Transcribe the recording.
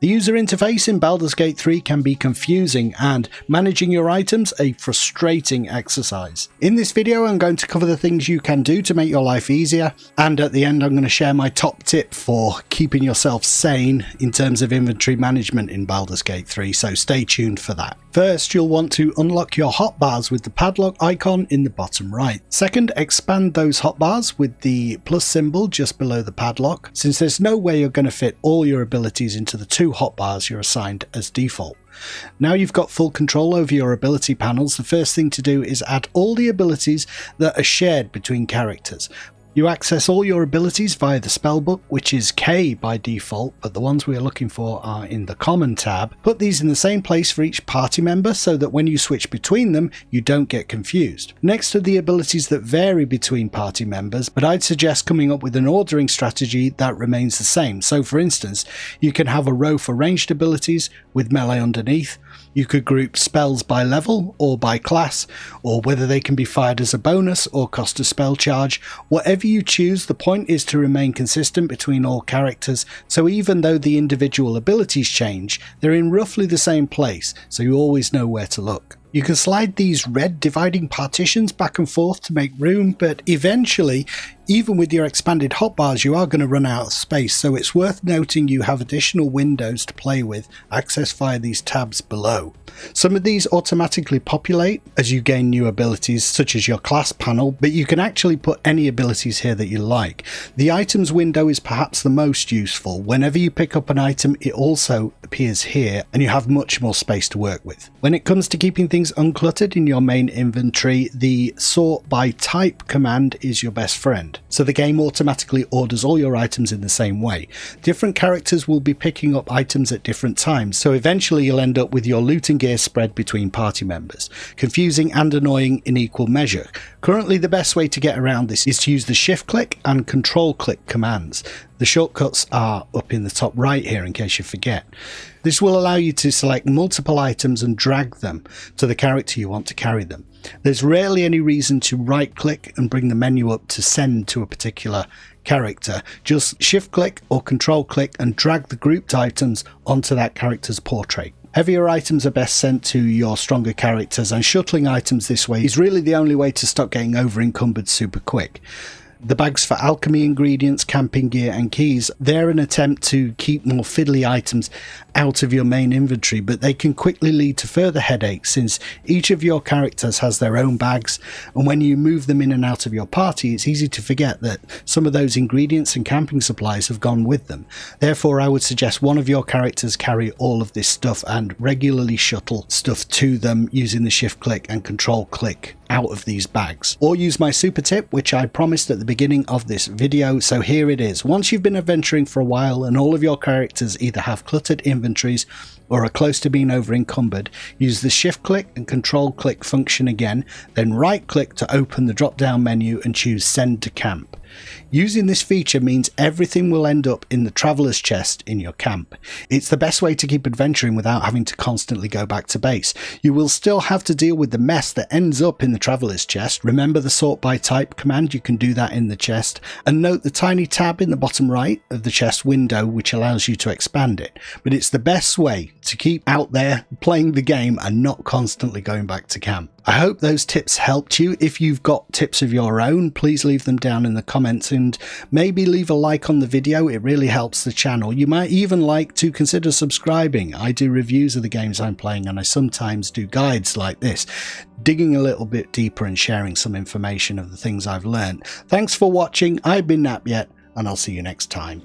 The user interface in Baldur's Gate 3 can be confusing and managing your items a frustrating exercise. In this video I'm going to cover the things you can do to make your life easier, and at the end I'm going to share my top tip for keeping yourself sane in terms of inventory management in Baldur's Gate 3, so stay tuned for that. First, you'll want to unlock your hotbars with the padlock icon in the bottom right. Second, expand those hotbars with the plus symbol just below the padlock, since there's no way you're going to fit all your abilities into the two hotbars you're assigned as default. Now you've got full control over your ability panels, the first thing to do is add all the abilities that are shared between characters. You access all your abilities via the spellbook, which is K by default, but the ones we are looking for are in the common tab. Put these in the same place for each party member so that when you switch between them, you don't get confused. Next are the abilities that vary between party members, but I'd suggest coming up with an ordering strategy that remains the same. So for instance, you can have a row for ranged abilities with melee underneath. You could group spells by level or by class, or whether they can be fired as a bonus or cost a spell charge. Whatever you choose, the point is to remain consistent between all characters, so even though the individual abilities change, they're in roughly the same place, so you always know where to look. You can slide these red dividing partitions back and forth to make room, but eventually, even with your expanded hotbars, you are going to run out of space, so it's worth noting you have additional windows to play with, accessed via these tabs below. Some of these automatically populate as you gain new abilities, such as your class panel, but you can actually put any abilities here that you like. The items window is perhaps the most useful. Whenever you pick up an item, it also appears here, and you have much more space to work with. When it comes to keeping things uncluttered in your main inventory, the sort by type command is your best friend. So the game automatically orders all your items in the same way. Different characters will be picking up items at different times, so eventually you'll end up with your loot and gear spread between party members. Confusing and annoying in equal measure. Currently the best way to get around this is to use the shift click and control click commands. The shortcuts are up in the top right here in case you forget. This will allow you to select multiple items and drag them to the character you want to carry them. There's rarely any reason to right click and bring the menu up to send to a particular character. Just shift click or control click and drag the grouped items onto that character's portrait. Heavier items are best sent to your stronger characters, and shuttling items this way is really the only way to stop getting over encumbered super quick. The bags for alchemy ingredients, camping gear and keys, they're an attempt to keep more fiddly items out of your main inventory, but they can quickly lead to further headaches since each of your characters has their own bags, and when you move them in and out of your party, it's easy to forget that some of those ingredients and camping supplies have gone with them. Therefore, I would suggest one of your characters carry all of this stuff and regularly shuttle stuff to them using the shift click and control click out of these bags. Or use my super tip, which I promised at the beginning of this video, so here it is. Once you've been adventuring for a while and all of your characters either have cluttered inventories or are close to being over encumbered, use the shift click and control click function again, then right click to open the drop down menu and choose send to camp. Using this feature means everything will end up in the traveller's chest in your camp. It's the best way to keep adventuring without having to constantly go back to base. You will still have to deal with the mess that ends up in the traveller's chest. Remember the sort by type command, you can do that in the chest. And note the tiny tab in the bottom right of the chest window which allows you to expand it. But it's the best way to keep out there playing the game and not constantly going back to camp. I hope those tips helped you. If you've got tips of your own, please leave them down in the comments and maybe leave a like on the video. It really helps the channel. You might even like to consider subscribing. I do reviews of the games I'm playing and I sometimes do guides like this, digging a little bit deeper and sharing some information of the things I've learned. Thanks for watching. I've been Napyet and I'll see you next time.